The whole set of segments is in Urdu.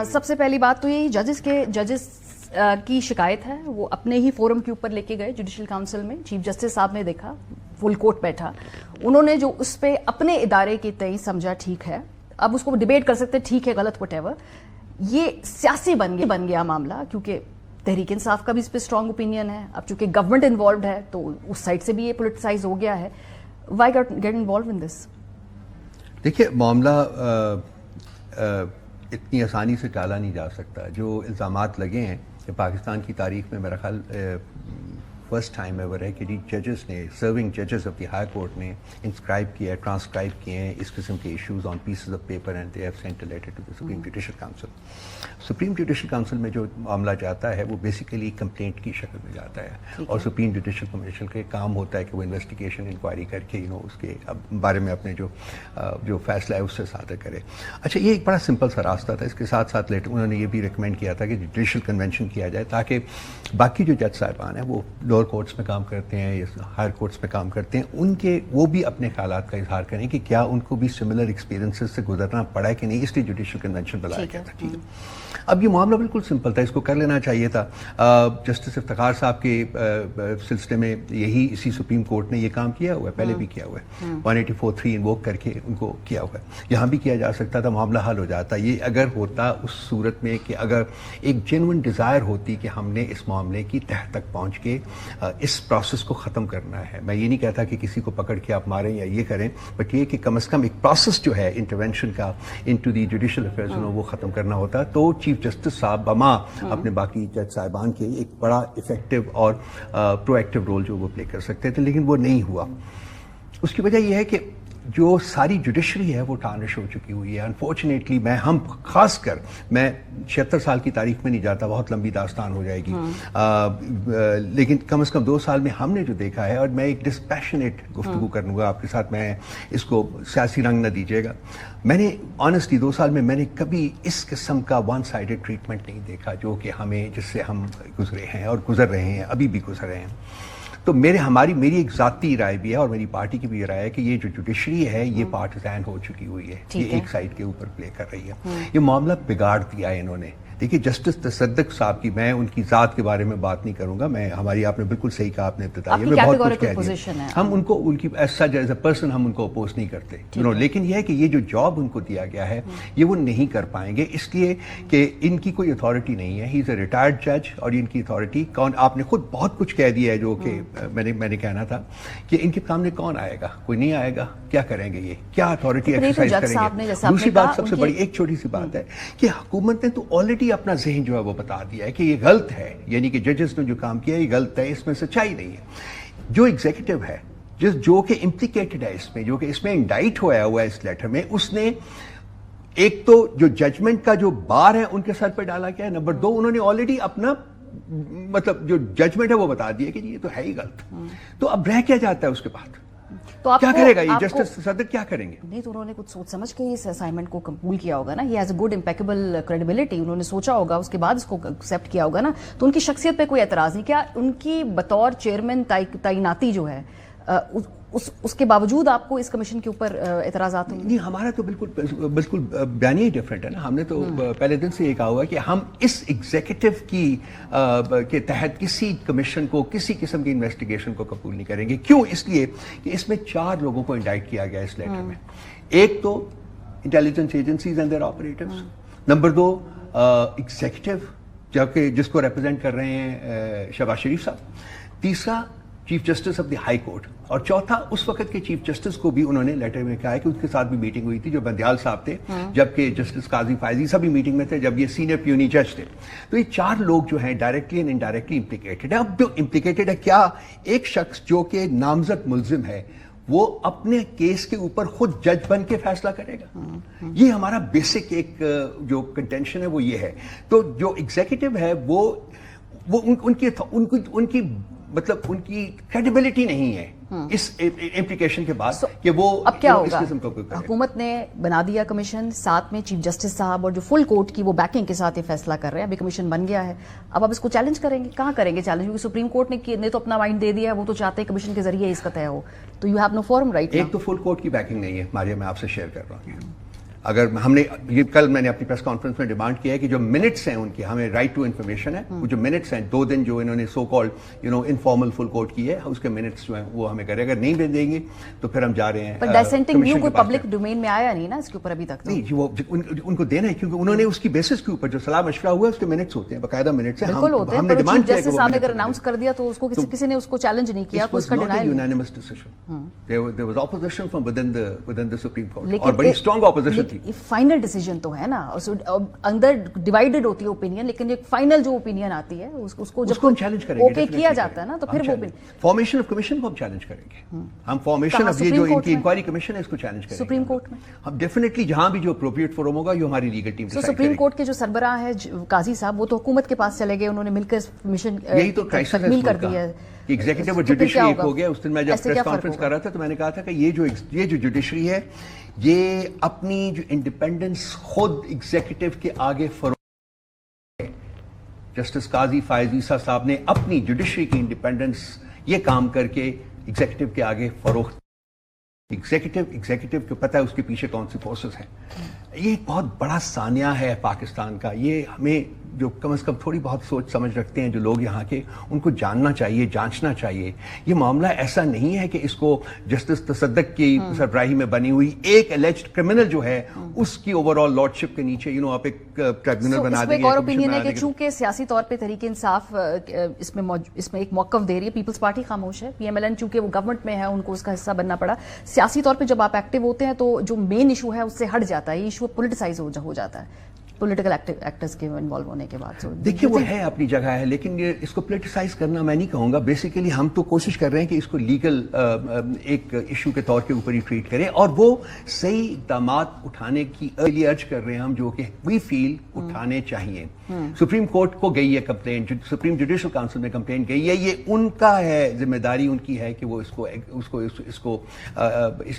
سب سے پہلی بات تو یہی ججز کی شکایت ہے، وہ اپنے ہی فورم کے اوپر لے کے گئے جوڈیشل کاؤنسل میں. چیف جسٹس صاحب نے دیکھا، فل کورٹ بیٹھا، انہوں نے جو اس پہ اپنے ادارے کے تئیں سمجھا ٹھیک ہے. اب اس کو ڈیبیٹ کر سکتے ٹھیک ہے غلط وٹ ایور. یہ سیاسی بن گیا معاملہ، کیونکہ تحریک انصاف کا بھی اس پہ اسٹرانگ اوپینین ہے. اب چونکہ گورنمنٹ انوالوڈ ہے تو اس سائڈ سے بھی یہ پولیٹیسائز ہو گیا ہے. وائی گیٹ انوالوڈ ان دس؟ دیکھیے، معاملہ اتنی آسانی سے ٹالا نہیں جا سکتا. جو الزامات لگے ہیں کہ پاکستان کی تاریخ میں میرا خیال فرسٹ ٹائم ایور ہے کہ ججز نے، سرونگ ججز آف دی ہائی کورٹ نے انسکرائب کیا ہے، ٹرانسکرائب کیے ہیں اس قسم کے issues on pieces of paper and they have sent a letter to the supreme judicial council. Supreme judicial council میں جو معاملہ جاتا ہے وہ بیسیکلی کمپلینٹ کی شکل میں جاتا ہے، اور سپریم جوڈیشل کمیشن کا کام ہوتا ہے کہ وہ انویسٹیگیشن انکوائری کر کے اس کے بارے میں اپنے جو فیصلہ ہے اس سے صادر کرے. اچھا، یہ ایک بڑا سمپل سا راستہ تھا. اس کے ساتھ ساتھ انہوں نے یہ بھی ریکمینڈ کیا تھا کہ جوڈیشل کنونشن کیا جائے تاکہ باقی جو جج صاحبان ہیں وہ لوور کورٹس میں کام کرتے ہیں یا ہائر کورٹس میں کام کرتے ہیں، وہ بھی اپنے خیالات کا اظہار کریں کہ کیا ان کو بھی سملر ایکسپیرینسز سے گزرنا پڑا ہے کہ نہیں. اس لیے جوڈیشل کنونشن بلایا گیا تھا. ٹھیک ہے، اب یہ معاملہ بالکل سمپل تھا، اس کو کر لینا چاہیے تھا. جسٹس افتخار صاحب کے سلسلے میں اسی سپریم کورٹ نے یہ کام کیا ہوا ہے، پہلے بھی کیا ہوا ہے. 184(3) انووک کر کے ان کو کیا ہوا ہے. یہاں بھی کیا جا سکتا تھا، معاملہ حل ہو جاتا. یہ اگر ہوتا اس صورت میں کہ اگر ایک جینوئن ڈیزائر ہوتی کہ ہم نے اس معاملے کی تہہ تک پہنچ کے اس پروسیس کو ختم کرنا ہے. میں یہ نہیں کہتا کہ کسی کو پکڑ کے آپ ماریں یا یہ کریں، بٹ یہ کہ کم از کم ایک پروسیس جو ہے انٹرونشن کا انٹو دی جوڈیشل افیئرز وہ ختم کرنا ہوتا، تو چیف جسٹس صاحب بما اپنے باقی جج صاحبان کے ایک بڑا افیکٹو اور پرو ایکٹیو رول جو وہ پلے کر سکتے تھے. لیکن وہ نہیں ہوا. اس کی وجہ یہ ہے کہ جو ساری جوڈیشری ہے وہ ٹارنش ہو چکی ہوئی ہے. انفارچونیٹلی ہم خاص کر، میں 76 سال کی تاریخ میں نہیں جاتا، بہت لمبی داستان ہو جائے گی، لیکن کم از کم 2 سال میں ہم نے جو دیکھا ہے، اور میں ایک ڈسپیشنیٹ گفتگو کروں گا آپ کے ساتھ، میں اس کو سیاسی رنگ نہ دیجیے گا. میں نے آنیسٹلی 2 سال میں نے کبھی اس قسم کا ون سائیڈڈ ٹریٹمنٹ نہیں دیکھا جو کہ جس سے ہم گزرے ہیں اور گزر رہے ہیں، ابھی بھی گزر رہے ہیں. تو میری ایک ذاتی رائے بھی ہے اور میری پارٹی کی بھی رائے ہے کہ یہ جو جوڈیشری ہے یہ پارٹیزین ہو چکی ہوئی ہے، یہ ایک سائڈ کے اوپر پلے کر رہی ہے. یہ معاملہ بگاڑ دیا ہے انہوں نے. دیکھیے، جسٹس تصدق صاحب کی، میں ان کی ذات کے بارے میں بات نہیں کروں گا. آپ نے بالکل صحیح کہا، آپ نے ابتدا میں بہت کچھ کہہ دیا. ہم ان کو ان کی ایز اے پرسن ہم ان کو اپوز نہیں کرتے، لیکن یہ ہے کہ یہ جو جاب ان کو دیا گیا ہے یہ وہ نہیں کر پائیں گے، اس لیے کہ ان کی کوئی اتھارٹی نہیں ہے. ہی از اے ریٹائرڈ جج، اور ان کی اتھارٹی کون؟ آپ نے خود بہت کچھ کہہ دیا ہے جو کہ میں نے کہنا تھا کہ ان کے سامنے کون آئے گا؟ کوئی نہیں آئے گا. کیا کریں گے؟ یہ کیا اتھارٹی ایکسرسائز کریں گے؟ دوسری بات، سب سے بڑی ایک چھوٹی سی بات ہے کہ حکومت نے تو آلریڈی اپنا ذہن جو ہے وہ بتا دیا ہے کہ یہ غلط ہے، یعنی کہ ججز نے جو کام کیا ہے یہ غلط ہے، اس میں سچائی نہیں ہے. جو ایگزیکٹو ہے جو کہ امپلیکیٹڈ ہے اس میں، جو کہ اس میں انڈائٹ ہوا ہے اس لیٹر میں، اس نے ایک تو جو ججمنٹ کا جو بار ہے ان کے سر پہ ڈالا گیا ہے. نمبر 2، انہوں نے آلریڈی اپنا جو ججمنٹ ہے وہ بتا دیا کہ یہ تو ہے ہی غلط. تو اب رہ کیا جاتا ہے اس کے بعد؟ تو کیا کرے گا یہ جسٹس صدق؟ کیا کریں گے؟ نہیں، تو انہوں نے کچھ سوچ سمجھ کے اس اسائنمنٹ کو قبول کیا ہوگا نا. He has a good impeccable credibility. انہوں نے سوچا ہوگا، اس کے بعد اس کو ایکسیپٹ کیا ہوگا نا. تو ان کی شخصیت پہ کوئی اعتراض نہیں. کیا ان کی بطور چیئرمین تعیناتی جو ہے اس کے باوجود آپ کو اس کمیشن کے اوپر اعتراضات ہوں؟ نہیں، ہمارا تو بالکل بیانیہ ہی ڈفرینٹ ہے نا. ہم نے تو پہلے دن سے یہ کہا ہوا کہ ہم اس ایگزیکٹو کے تحت کسی کمیشن کو، کسی قسم کی انویسٹیگیشن کو قبول نہیں کریں گے. کیوں؟ اس لیے کہ اس میں 4 لوگوں کو انڈائٹ کیا گیا اس لیٹر میں. ایک تو intelligence agencies and their operators. Number 2، executive جبکہ جس کو ریپرزینٹ کر رہے ہیں شہباز شریف صاحب. تیسرا، chief justice of the high court. اور چوتھا، اس وقت کے چیف جسٹس کو بھی انہوں نے لیٹر میں کہا ہے کہ اس کے ساتھ بھی میٹنگ ہوئی تھی جو بندیال صاحب تھے، جبکہ جسٹس قاضی فائزی سبھی میٹنگ میں تھے جب یہ سینئر پیونی جج تھے. تو یہ 4 لوگ جو ہیں ڈائریکٹلی اینڈ انڈائریکٹلی امپلیکیٹڈ ہے. اب جو امپلیکیٹڈ ہے، کیا ایک شخص جو کہ نامزد ملزم ہے وہ اپنے کیس کے اوپر خود جج بن کے فیصلہ کرے گا؟ یہ ہمارا بیسک ایک جو کنٹینشن ہے وہ یہ ہے. تو جو ایگزیکٹو ہے وہ ان کی مطلب ان کی کریڈیبلٹی نہیں ہے اس امپلیکیشن کے بعد کہ وہ اب کیا ہوگا؟ حکومت نے بنا دیا کمیشن، ساتھ میں چیف جسٹس صاحب اور جو فل کورٹ کی وہ بیکنگ کے ساتھ یہ فیصلہ کر رہے ہیں. ابھی کمیشن بن گیا ہے، اب آپ اس کو چیلنج کریں گے؟ کہاں کریں گے چیلنج؟ کیونکہ سپریم کورٹ نے تو اپنا مائنڈ دے دیا ہے، وہ تو چاہتے ہیں کمیشن کے ذریعے اس کا طے ہو. تو you have no forum right. ایک تو فل کورٹ کی بیکنگ نہیں ہے ماریہ، میں آپ سے شیئر کر رہا ہوں. اگر ہم نے یہ کل میں نے اپنی پریس کانفرنس میں ڈیمانڈ کیا ہے کہ جو منٹس ہیں ان کے ہمیں رائٹ ٹو انفارمیشن ہے, وہ جو منٹس ہیں 2 دن جو انہوں نے سو کالڈ انفارمل فل کوٹ کی ہے اس کے منٹس جو ہیں وہ ہمیں کرے, اگر نہیں بھیج دیں گے تو پھر ہم جا رہے ہیں. پر ڈسینٹنگ ویو کوئی پبلک ڈومین میں آیا نہیں نا اس کے اوپر ابھی تک. نہیں, وہ ان کو دینا ہے کیونکہ انہوں نے اس کی بیسس کے اوپر جو صلاح مشورہ ہوا ہے اس کے منٹس ہوتے ہیں, باقاعدہ منٹس ہیں. ہم نے ڈیمانڈ کیا کہ صاحب نے اگر اناؤنس کر دیا تو اس کو کسی نے اس کو چیلنج نہیں کیا, اس کا denial unanimous decision. there was opposition from within the Supreme Court اور بڑی اسٹرانگ اپوزیشن تھی. فائنل ڈیسیژن تو ہے نا, اندر ڈیوائیڈڈ ہوتی ہے اوپینین, لیکن ایک فائنل جو اوپینین آتی ہے اس کو جب ہم چیلنج کریں گے, اوکے کیا جاتا ہے نا تو پھر وہ فارمیشن آف کمیشن کو ہم چیلنج کریں گے. ہم فارمیشن آف یہ جو ان کی انکوائری کمیشن ہے اس کو چیلنج کریں گے سپریم کورٹ میں. ہم ڈیفینیٹلی جہاں بھی جو اپروپریٹ فورم ہوگا یہ ہماری لیگل ٹیم ڈیسائیڈ کرے گی. سپریم کورٹ کے جو سربراہ ہے قاضی صاحب, وہ تو حکومت کے پاس چلے گئے, انہوں نے مل کر مشن یہی تو تکمیل کر دی ہے. ایگزیکٹو اور جوڈیشری ایک ہو گیا. اس دن میں جب پریس کانفرنس کر رہا تھا تو میں نے کہا تھا کہ یہ جو جوڈیشری ہے یہ اپنی جو انڈیپینڈنس خود ایگزیکٹو کے آگے فروغ ہے. جسٹس قاضی فائز عیسیٰ صاحب نے اپنی جوڈیشری کی انڈیپینڈنس یہ کام کر کے ایگزیکٹو کے آگے فروخت. ایگزیکٹو کو پتہ ہے اس کے پیچھے کون سی فورسز ہیں. یہ ایک بہت بڑا سانیہ ہے پاکستان کا. یہ ہمیں جو کم از کم تھوڑی بہت سوچ سمجھ رکھتے ہیں جو لوگ یہاں کے, ان کو جاننا چاہیے, جانچنا چاہیے. یہ معاملہ ایسا نہیں ہے کہ اس کو جسٹس تصدق کی سربراہی میں بنی ہوئی ایک الیجڈ کرمنل جو ہے اس کی اوور آل لارڈشپ کے نیچے آپ ایک ٹریبیونل بنا دیں گے. ایک اور اوپینین ہے کہ چونکہ سیاسی طور پہ تحریک انصاف اس میں ایک موقف دے رہی ہے, پیپلز پارٹی خاموش ہے. پی ایم ایل این چونکہ وہ گورنمنٹ میں ہے, ان کو اس کا حصہ بننا پڑا. سیاسی طور پہ جب آپ ایکٹیو ہوتے ہیں تو جو مین ایشو ہے اس سے ہٹ جاتا ہے, یہ ایشو پولیٹیسائز ہو جاتا ہے پولیٹیکل ایکٹرز کے انوالو ہونے کے بعد. دیکھیے وہ ہے اپنی جگہ ہے, لیکن یہ اس کو پولیٹیسائز کرنا میں نہیں کہوں گا. بیسیکلی ہم تو کوشش کر رہے ہیں کہ اس کو لیگل ایک ایشو کے طور کے اوپر ہی ٹریٹ کریں, اور وہ صحیح اقدامات اٹھانے کی ارلی ارج کر رہے ہیں ہم, جو کہ وی فیل اٹھانے چاہیے. سپریم کورٹ کو گئی ہے کمپلین, سپریم جوڈیشل کاؤنسل میں کمپلین گئی ہے. یہ ان کا ہے, ذمہ داری ان کی ہے کہ وہ اس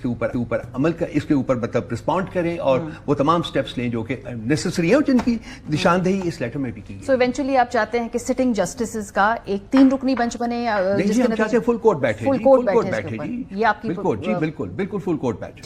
کے اوپر عمل کر, اس کے اوپر مطلب رسپونڈ کریں اور وہ تمام سٹیپس لیں جو کہ نیسسری ہیں, جن کی نشاندہی اس لیٹر میں بھی کی ہے. سو ایونچولی آپ چاہتے ہیں کہ سٹنگ جسٹسز کا ایک 3 رکنی بنچ بنے, ہم چاہتے ہیں فل کورٹ بیٹھے. فل کورٹ بیٹھے. یہ آپ کی بالکل فل کورٹ بیٹھے.